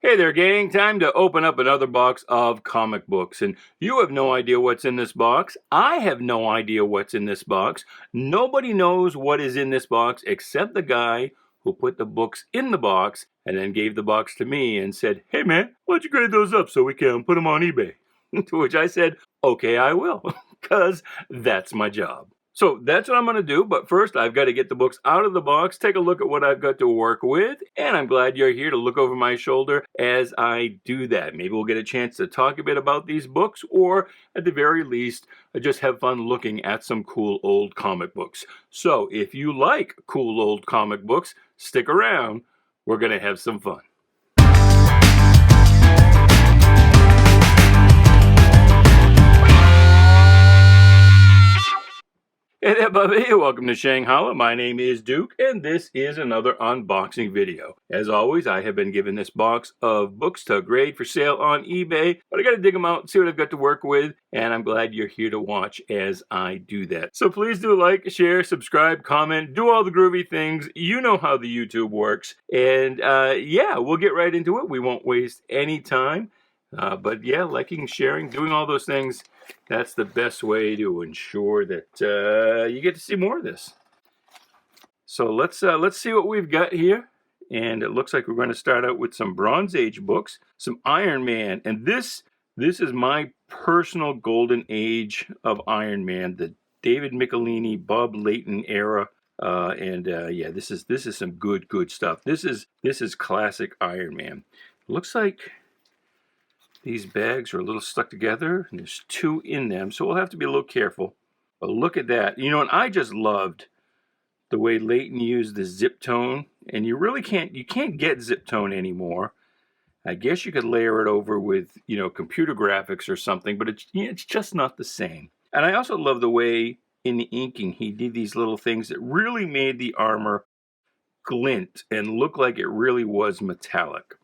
Hey there, gang. Time to open up another box of comic books. And you have no idea what's in this box. I have no idea what's in this box. Nobody knows what is in this box except the guy who put the books in the box and then gave the box to me and said, "Hey man, why don't you grade those up so we can put them on eBay?" To which I said, "Okay, I will," because that's my job. So that's what I'm going to do, but first I've got to get the books out of the box, take a look at what I've got to work with, and I'm glad you're here to look over my shoulder as I do that. Maybe we'll get a chance to talk a bit about these books, or at the very least, just have fun looking at some cool old comic books. So if you like cool old comic books, stick around. We're going to have some fun. Hey there, Bubby. Welcome to Shanghai. My name is Duke, and this is another unboxing video. As always, I have been given this box of books to grade for sale on eBay, but I got to dig them out and see what I've got to work with, and I'm glad you're here to watch as I do that. So please do like, share, subscribe, comment, do all the groovy things. You know how the YouTube works, and yeah, we'll get right into it. We won't waste any time. But yeah, liking, sharing, doing all those things, that's the best way to ensure that you get to see more of this. So let's see what we've got here. And it looks like we're going to start out with some Bronze Age books, some Iron Man. And this is my personal golden age of Iron Man, the David Michelinie, Bob Layton era. Yeah, this is some good stuff. This is classic Iron Man. Looks like these bags are a little stuck together, and there's two in them, so we'll have to be a little careful. But look at that. You know, and I just loved the way Layton used the zip tone, and you can't get zip tone anymore. I guess you could layer it over with, you know, computer graphics or something, but it's just not the same. And I also love the way in the inking he did these little things that really made the armor glint and look like it really was metallic.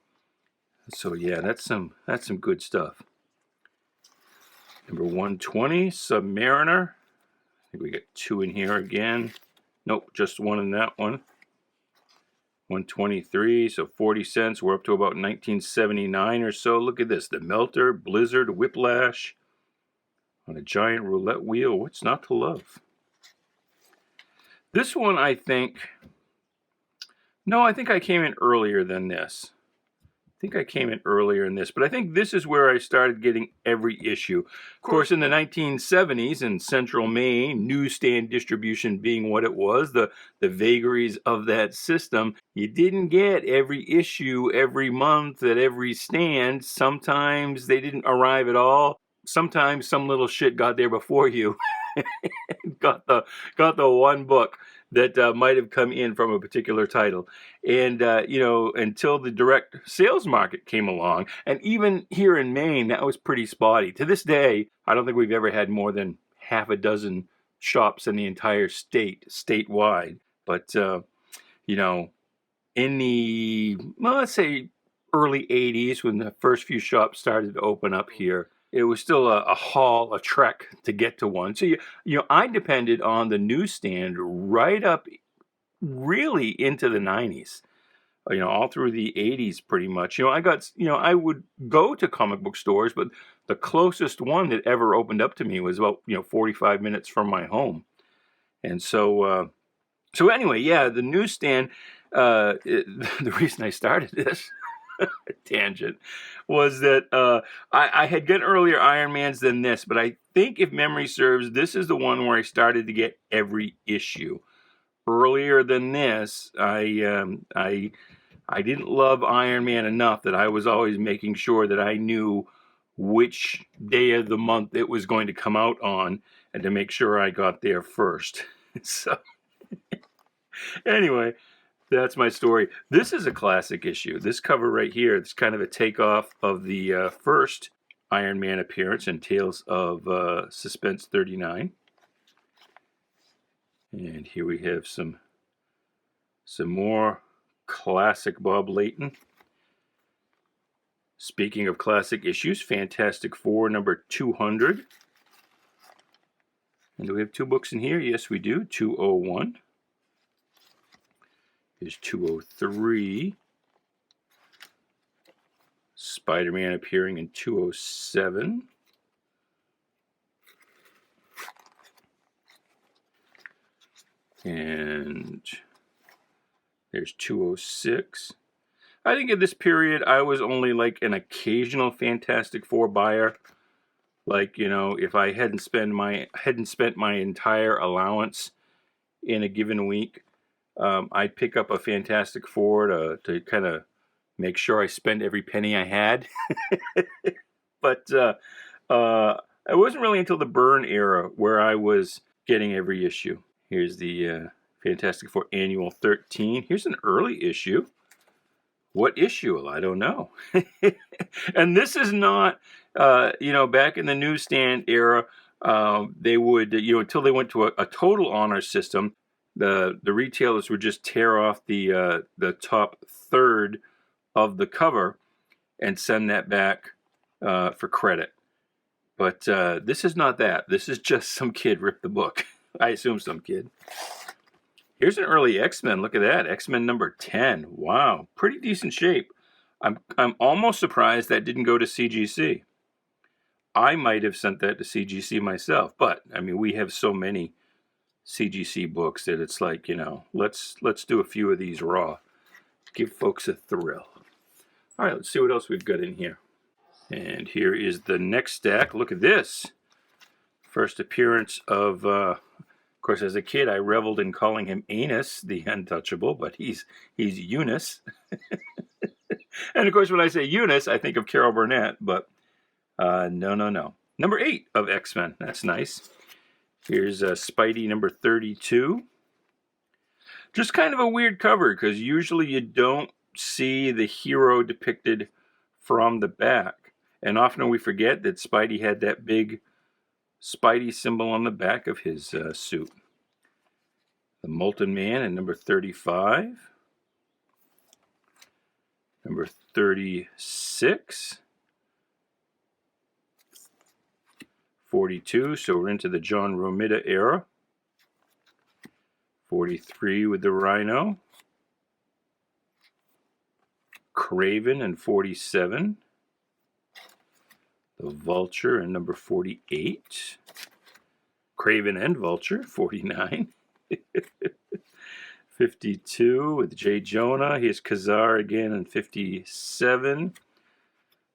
So yeah, that's some good stuff. Number 120, Submariner. I think we got two in here again. Nope, just one in that one. 123, so 40 cents. We're up to about 1979 or so. Look at this, the Melter, Blizzard, Whiplash on a giant roulette wheel. What's not to love? This one, I think I came in earlier than this. I think I came in earlier in this, but I think this is where I started getting every issue. Of course, in the 1970s in central Maine, newsstand distribution being what it was, the vagaries of that system, you didn't get every issue every month at every stand. Sometimes they didn't arrive at all. Sometimes some little shit got there before you. got the one book that might have come in from a particular title. And, you know, until the direct sales market came along, and even here in Maine, that was pretty spotty. To this day, I don't think we've ever had more than half a dozen shops in the entire statewide. But, you know, in the, well, let's say early 80s, when the first few shops started to open up here, it was still a haul, a trek to get to one. So, you know, I depended on the newsstand right up really into the 90s, you know, all through the 80s pretty much. You know, I would go to comic book stores, but the closest one that ever opened up to me was about, you know, 45 minutes from my home. And so, anyway, yeah, the newsstand, the reason I started this tangent was that I had gotten earlier Iron Mans than this, but I think if memory serves, this is the one where I started to get every issue. Earlier than this, I didn't love Iron Man enough that I was always making sure that I knew which day of the month it was going to come out on, and to make sure I got there first. So anyway, that's my story. This is a classic issue. This cover right here, it's kind of a takeoff of the first Iron Man appearance in Tales of Suspense 39. And here we have some more classic Bob Layton. Speaking of classic issues, Fantastic Four number 200. And do we have two books in here? Yes, we do. 201. Here's 203. Spider-Man appearing in 207. And there's 206. I think at this period I was only like an occasional Fantastic Four buyer. Like, you know, if I hadn't spent my entire allowance in a given week, I'd pick up a Fantastic Four to kind of make sure I spend every penny I had. But it wasn't really until the Byrne era where I was getting every issue. Here's the Fantastic Four Annual 13. Here's an early issue. What issue? Well, I don't know. And this is not, you know, back in the newsstand era, they would, you know, until they went to a total honor system, the retailers would just tear off the top third of the cover and send that back for credit. But this is not that. This is just some kid ripped the book. I assume some kid. Here's an early X-Men. Look at that. X-Men number 10. Wow. Pretty decent shape. I'm almost surprised that didn't go to CGC. I might have sent that to CGC myself. But, I mean, we have so many CGC books that it's like, you know, let's do a few of these raw. Give folks a thrill. All right, let's see what else we've got in here. And here is the next stack. Look at this. First appearance of course, as a kid, I reveled in calling him Anus, the Untouchable, but he's UNUS. And of course, when I say UNUS, I think of Carol Burnett, but no. Number 8 of X-Men. That's nice. Here's Spidey number 32. Just kind of a weird cover, because usually you don't see the hero depicted from the back. And often we forget that Spidey had that big Spidey symbol on the back of his suit. The Molten Man in number 35. Number 36. 42, so we're into the John Romita era. 43 with the RHINO. KRAVEN in 47. The Vulture in number 48. KRAVEN and Vulture, 49. 52 with J. Jonah. Here's KA-ZAR again in 57.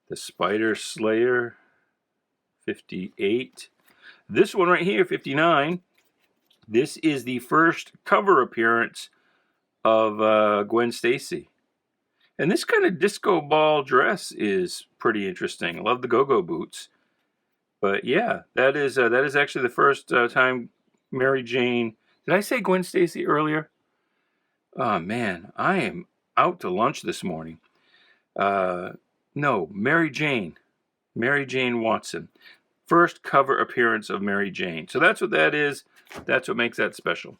The Spider Slayer, 58. This one right here, 59. This is the first cover appearance of Gwen Stacy. And this kind of disco ball dress is pretty interesting. I love the go-go boots. But yeah, that is actually the first time Mary Jane... Did I say Gwen Stacy earlier? Oh man, I am out to lunch this morning. No, Mary Jane. Mary Jane Watson. First cover appearance of Mary Jane. So that's what that is. That's what makes that special.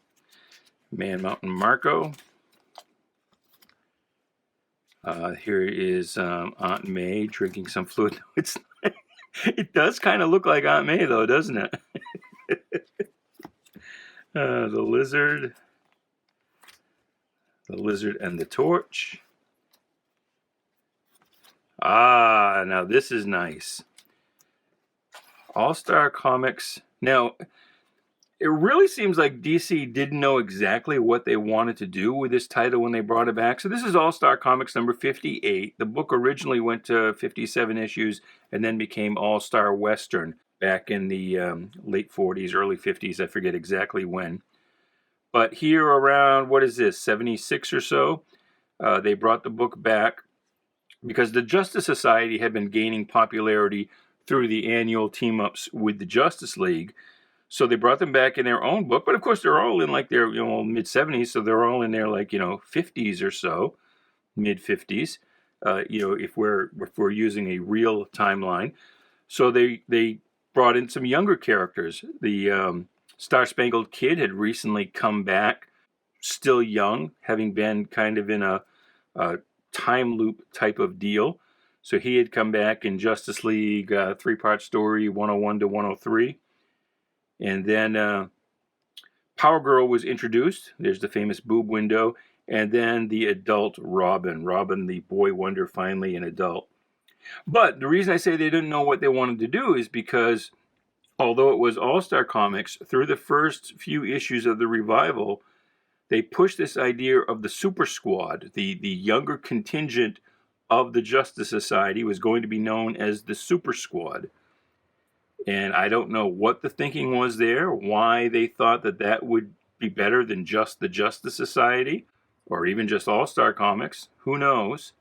Man Mountain Marco. Here is Aunt May drinking some fluid. It does kind of look like Aunt May, though, doesn't it? The Lizard. The Lizard and the Torch. Ah, now this is nice. All-Star Comics. Now, it really seems like DC didn't know exactly what they wanted to do with this title when they brought it back. So this is All-Star Comics number 58. The book originally went to 57 issues and then became All-Star Western back in the late 40s, early 50s. I forget exactly when. But here around, what is this, 76 or so, they brought the book back because the Justice Society had been gaining popularity through the annual team-ups with the Justice League. So they brought them back in their own book, but of course they're all in like their mid-70s, so they're all in their 50s or so, mid-50s. If we're using a real timeline, so they brought in some younger characters. The Star-Spangled Kid had recently come back, still young, having been kind of in a time loop type of deal. So he had come back in Justice League 3-part story 101 to 103. And then Power Girl was introduced. There's the famous boob window. And then the adult Robin. Robin, the boy wonder, finally an adult. But the reason I say they didn't know what they wanted to do is because although it was All-Star Comics, through the first few issues of the revival, they pushed this idea of the Super Squad. The younger contingent of the Justice Society was going to be known as the Super Squad. And I don't know what the thinking was there, why they thought that that would be better than just the Justice Society, or even just All-Star Comics. Who knows?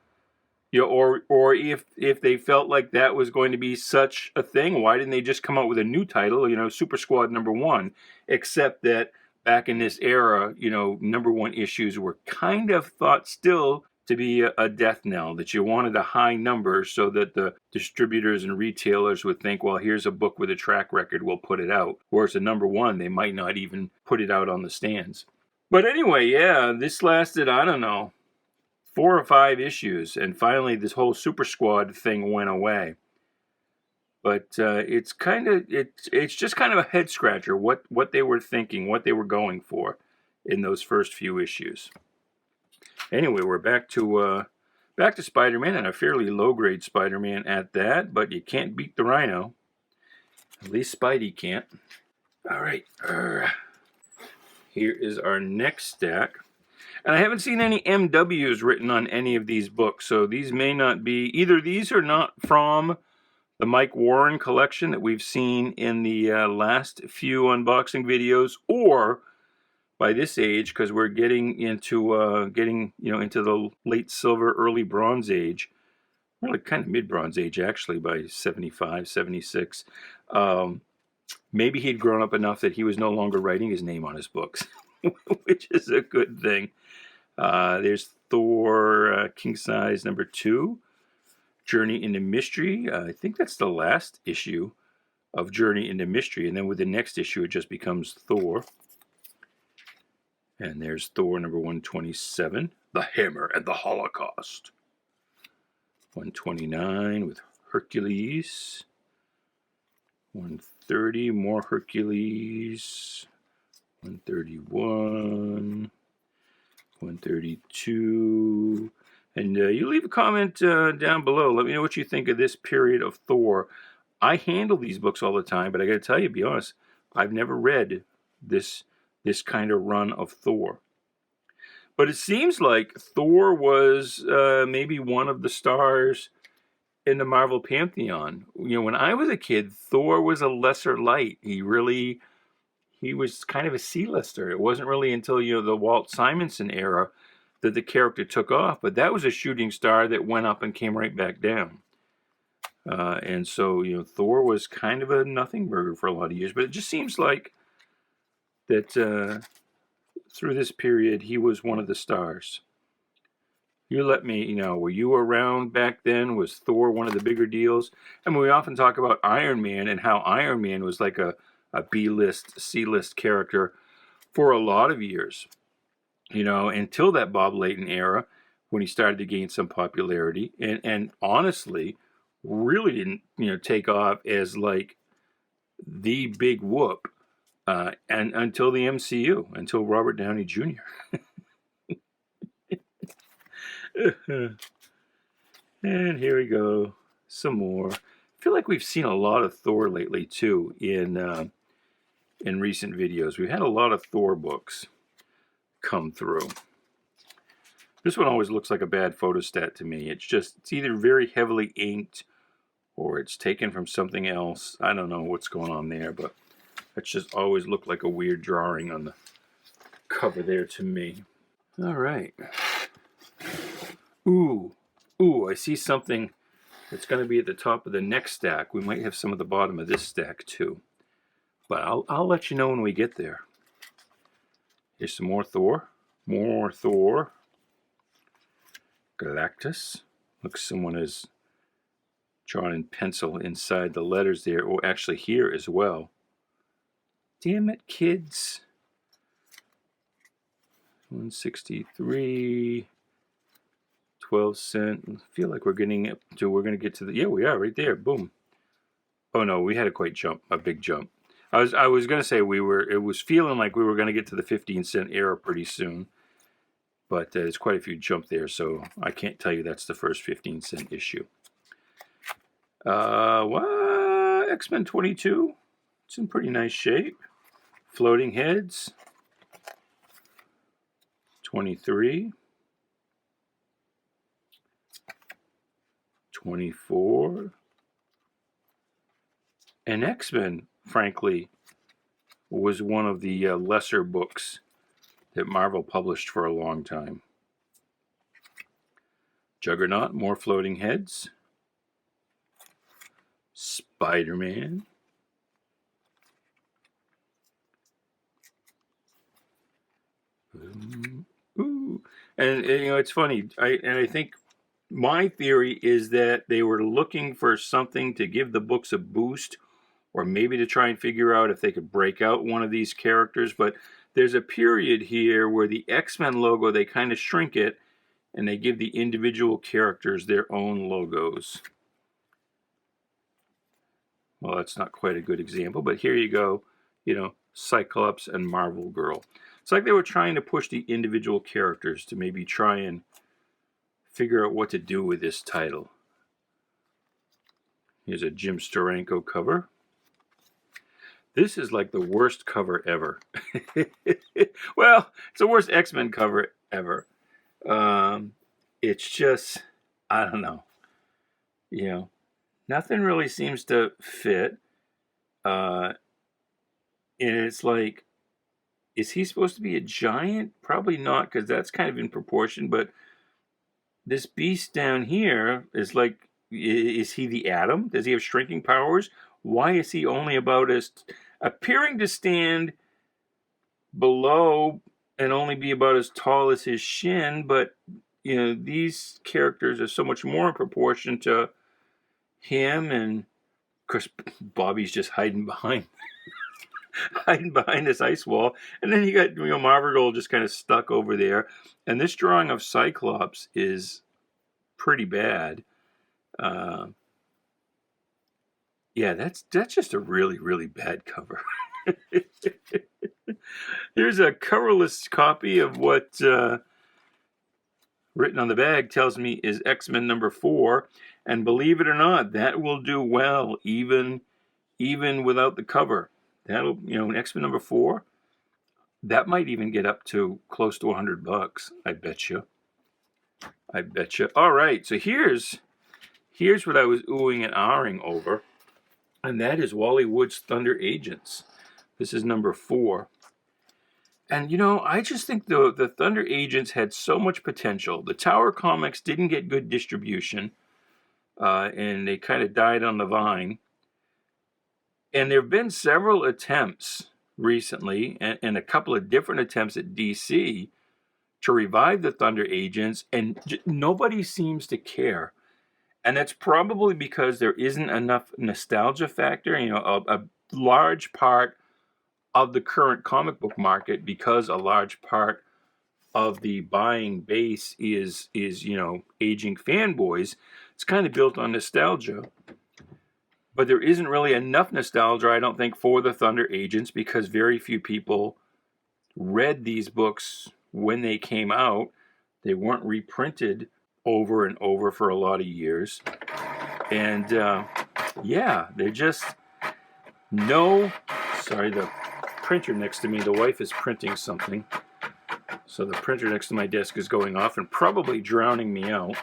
You know, or if they felt like that was going to be such a thing, why didn't they just come out with a new title, you know, Super Squad #1, except that back in this era, you know, #1 issues were kind of thought still to be a death knell, that you wanted a high number so that the distributors and retailers would think, well, here's a book with a track record, we'll put it out. Whereas a #1, they might not even put it out on the stands. But anyway, yeah, this lasted, I don't know, 4 or 5 issues, and finally this whole Super Squad thing went away. But it's just kind of a head scratcher what they were thinking, what they were going for in those first few issues. Anyway, we're back to Spider-Man, and a fairly low-grade Spider-Man at that. But you can't beat the RHINO. At least Spidey can't. All right, here is our next stack. And I haven't seen any MWs written on any of these books, so these may not be, either these are not from the Mike Warren collection that we've seen in the last few unboxing videos, or by this age, because we're getting into into the late Silver, early Bronze Age, really kind of mid-Bronze Age actually, by 75, 76. Maybe he'd grown up enough that he was no longer writing his name on his books, which is a good thing. There's Thor King Size #2, Journey into Mystery. I think that's the last issue of Journey into Mystery, and then with the next issue it just becomes Thor. And there's Thor #127, The Hammer and the Holocaust. 129 with Hercules. 130, more Hercules. 131. 132. And you leave a comment down below. Let me know what you think of this period of Thor. I handle these books all the time, but I got to tell you, to be honest, I've never read this kind of run of Thor. But it seems like Thor was maybe one of the stars in the Marvel Pantheon. You know, when I was a kid, Thor was a lesser light. He was kind of a C-lister. It wasn't really until, you know, the Walt Simonson era that the character took off. But that was a shooting star that went up and came right back down. And so, you know, Thor was kind of a nothing burger for a lot of years. But it just seems like that through this period, he was one of the stars. You let me know, were you around back then? Was Thor one of the bigger deals? I mean, we often talk about Iron Man and how Iron Man was like a B-list, C-list character for a lot of years. You know, until that Bob Layton era, when he started to gain some popularity. And honestly, really didn't, you know, take off as like the big whoop. And until the MCU, until Robert Downey Jr. And here we go, some more. I feel like we've seen a lot of Thor lately too in recent videos. We've had a lot of Thor books come through. This one always looks like a bad photostat to me. It's either very heavily inked or it's taken from something else. I don't know what's going on there, but it's just always looked like a weird drawing on the cover there to me. All right. Ooh, I see something that's going to be at the top of the next stack. We might have some at the bottom of this stack too. But I'll let you know when we get there. Here's some more Thor. More Thor. Galactus. Looks someone has drawn in pencil inside the letters there. Or actually here as well. Damn it, kids. 163. 12 cent. I feel like we're going to get to the, yeah, we are right there. Boom. Oh no, we had a big jump. I was going to say it was feeling like we were going to get to the 15-cent era pretty soon. But there's quite a few jump there, so I can't tell you that's the first 15-cent issue. What? X-Men 22. It's in pretty nice shape. Floating Heads. 23. 24. And X-Men, frankly, was one of the lesser books that Marvel published for a long time. Juggernaut, more floating heads. Spider-Man. Ooh. And you know, it's funny. I think my theory is that they were looking for something to give the books a boost, or maybe to try and figure out if they could break out one of these characters. But there's a period here where the X-Men logo, they kind of shrink it, and they give the individual characters their own logos. Well, that's not quite a good example, but here you go, you know, Cyclops and Marvel Girl. It's like they were trying to push the individual characters to maybe try and figure out what to do with this title. Here's a Jim Steranko cover. This is like the worst cover ever. Well, it's the worst X-Men cover ever. It's just, I don't know. You know, nothing really seems to fit. And it's like, is he supposed to be a giant? Probably not, because that's kind of in proportion. But this beast down here is like, is he the Atom? Does he have shrinking powers? Why is he only about as appearing to stand below and only be about as tall as his shin? But you know, these characters are so much more in proportion to him, and of course Bobby's just hiding behind this ice wall, and then you got, you know, Marvel Girl just kind of stuck over there, and this drawing of Cyclops is pretty bad. Yeah, that's just a really, really bad cover. Here's a coverless copy of what written on the bag tells me is X-Men number 4, and believe it or not, that will do well even without the cover. That'll, you know, X-Men number 4, that might even get up to close to $100. I bet you. All right, so here's what I was oohing and ahhing over, and that is Wally Wood's Thunder Agents. This is number 4. And, you know, I just think the Thunder Agents had so much potential. The Tower comics didn't get good distribution, and they kind of died on the vine. And there have been several attempts recently, and a couple of different attempts at DC to revive the Thunder Agents, and nobody seems to care. And that's probably because there isn't enough nostalgia factor. You know, a large part of the current comic book market, because a large part of the buying base is you know, aging fanboys, it's kind of built on nostalgia. But there isn't really enough nostalgia, I don't think, for the Thunder Agents, because very few people read these books when they came out. They weren't reprinted over and over for a lot of years. And yeah, they're just sorry, the printer next to me, the wife is printing something. So the printer next to my desk is going off and probably drowning me out.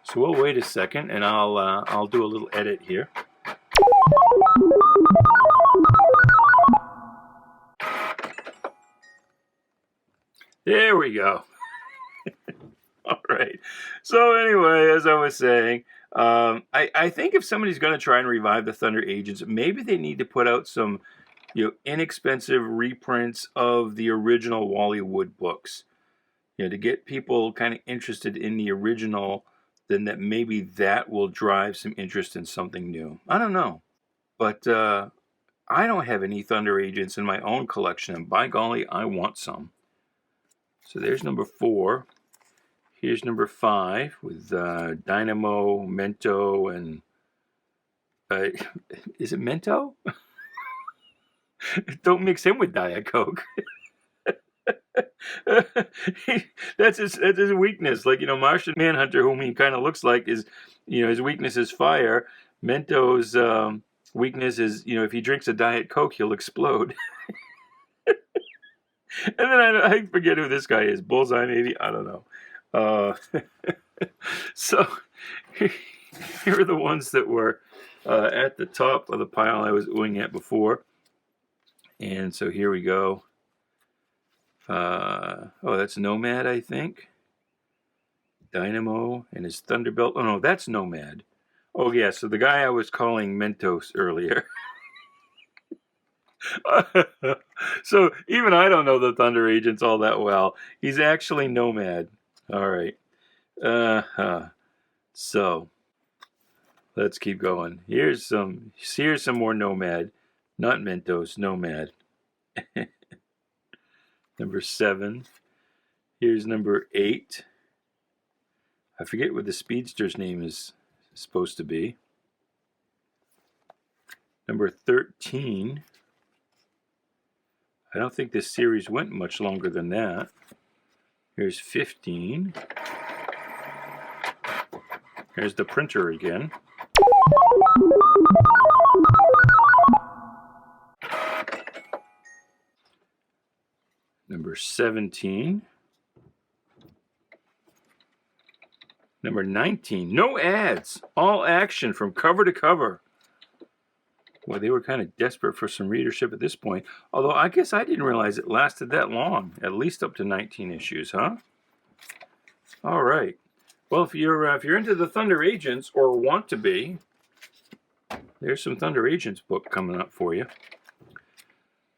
So we'll wait a second, and I'll do a little edit here. There we go. All right. So anyway, as I was saying, I think if somebody's going to try and revive the Thunder Agents, maybe they need to put out some, you know, inexpensive reprints of the original Wally Wood books, you know, to get people kind of interested in the original. Then that maybe that will drive some interest in something new. I don't know. But I don't have any Thunder Agents in my own collection, and by golly, I want some. So there's number 4. Here's number 5 with Dynamo, Mento, and... is it Mento? Don't mix him with Diet Coke. That's his weakness. Like, Martian Manhunter, whom he kind of looks like, is, his weakness is fire. Mento's weakness is, if he drinks a Diet Coke, he'll explode. And then I forget who this guy is. Bullseye, maybe? I don't know. So here are the ones that were at the top of the pile I was oohing at before. And so here we go. Oh, that's Nomad, I think. Dynamo and his Thunderbolt. Oh, no, that's Nomad. Oh, yeah, so the guy I was calling Mentos earlier. So even I don't know the Thunder Agents all that well. He's actually Nomad. All right. So let's keep going. Here's some more Nomad. Not Mentos, Nomad. Number 7. Here's number 8. I forget what the speedster's name is supposed to be. Number 13. I don't think this series went much longer than that. Here's 15. Here's the printer again. Number 17. Number 19. No ads. All action from cover to cover. Well, they were kind of desperate for some readership at this point. Although I guess I didn't realize it lasted that long. At least up to 19 issues, huh? All right. Well, if you're into the Thunder Agents or want to be, there's some Thunder Agents book coming up for you.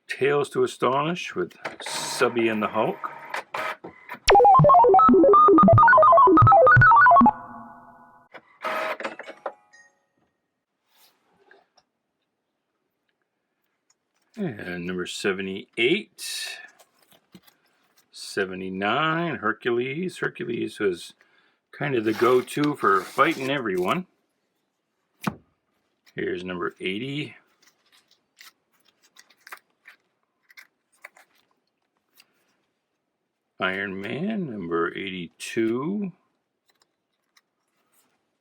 Tales to Astonish with Subby and the Hulk. And number 78, 79, Hercules. Hercules was kind of the go-to for fighting everyone. Here's number 80. Iron Man, number 82.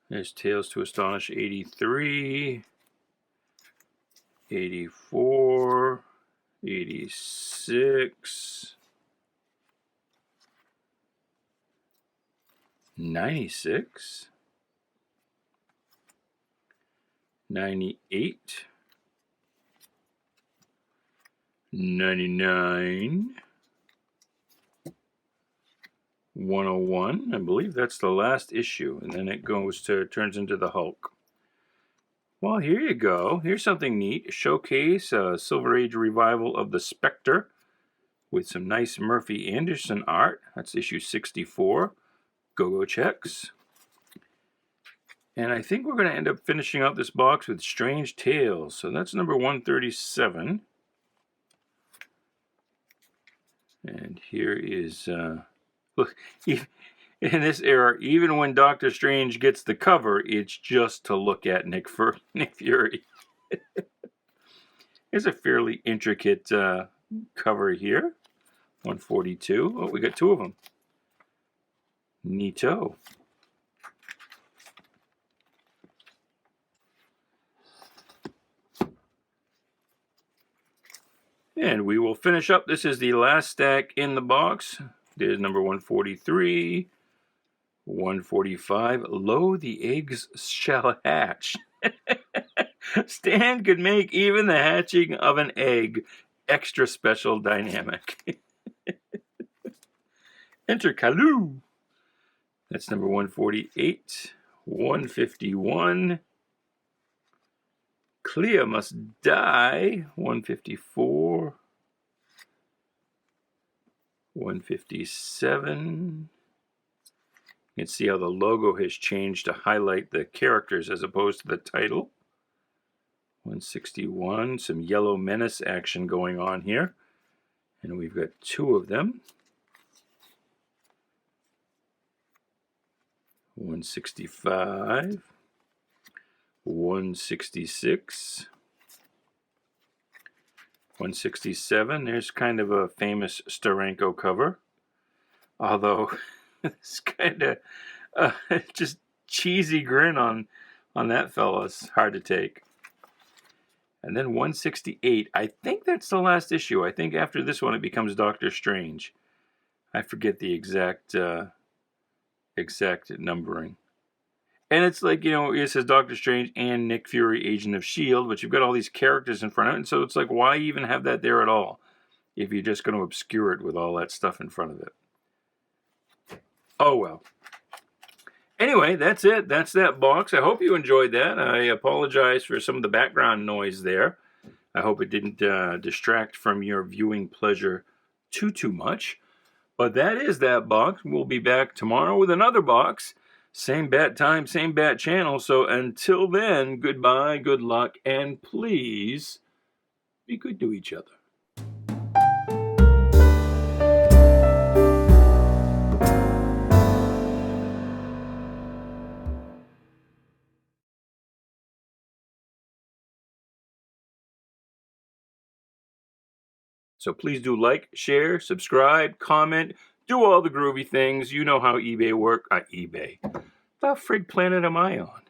There's Tales to Astonish, 83. 84, 86, 96, 98, 99, 101. I believe that's the last issue, and then it turns into the Hulk. Well, here you go. Here's something neat. A showcase, a Silver Age revival of the Spectre with some nice Murphy Anderson art. That's issue 64. Go-Go checks. And I think we're going to end up finishing out this box with Strange Tales. So that's number 137. And here is, look, in this era, even when Doctor Strange gets the cover, it's just to look at Nick Fury. There's a fairly intricate cover here. 142. Oh, we got 2 of them. Neato. And we will finish up. This is the last stack in the box. There's number 143. 145. Lo, the eggs shall hatch. Stan could make even the hatching of an egg extra special dynamic. Enter Kalu. That's number 148. 151. Clea must die. 154. 157. You can see how the logo has changed to highlight the characters as opposed to the title. 161, some Yellow Menace action going on here. And we've got 2 of them. 165. 166. 167. There's kind of a famous Steranko cover. Although, it's kind of just cheesy grin on that fella's hard to take. And then 168. I think that's the last issue. I think after this one it becomes Doctor Strange. I forget the exact numbering. And it's like, you know, it says Doctor Strange and Nick Fury, Agent of S.H.I.E.L.D., but you've got all these characters in front of it, and so it's like, why even have that there at all if you're just going to obscure it with all that stuff in front of it? Oh, well. Anyway, that's it. That's that box. I hope you enjoyed that. I apologize for some of the background noise there. I hope it didn't distract from your viewing pleasure too much. But that is that box. We'll be back tomorrow with another box. Same bat time, same bat channel. So until then, goodbye, good luck, and please be good to each other. So please do like, share, subscribe, comment, do all the groovy things. You know how eBay works. eBay. The frig planet am I on?